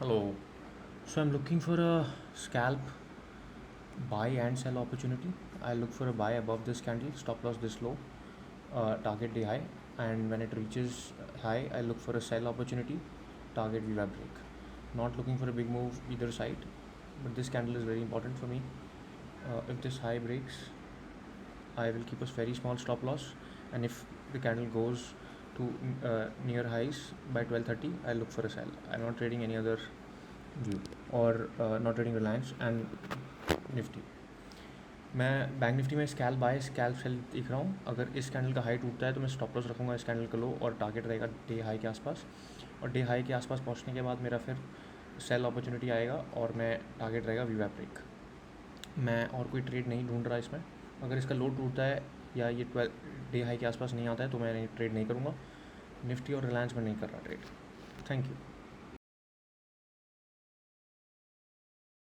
Hello. So I'm looking for a scalp buy and sell opportunity. I look for a buy above this candle, stop loss this low, target day high, and when it reaches high, I look for a sell opportunity, target VWAP break. Not looking for a big move either side, but this candle is very important for me. If this high breaks, I will keep a very small stop loss, and if the candle goes to near highs by 12:30, I look for a sell. I'm not trading any other view और not trading Reliance and Nifty. मैं bank Nifty में scalp bye scalp cell दिख रहा हूँ. अगर इस candle का high टूटता है तो मैं स्टॉप लॉस रखूँगा इस कैंडल का लो, और टारगेट रहेगा डे हाई के आसपास. और डे हाई के आसपास पहुँचने के बाद मेरा फिर सेल अपॉर्चुनिटी आएगा और मैं टारगेट रहेगा वीवैप ब्रेक. मैं और कोई ट्रेड नहीं ढूंढ रहा इसमें. अगर इसका लो टूटता है या ये 12 डे हाई के आसपास नहीं आता है तो मैं ट्रेड नहीं करूँगा. निफ्टी और रिलायंस में नहीं कर रहा ट्रेड. Thank you.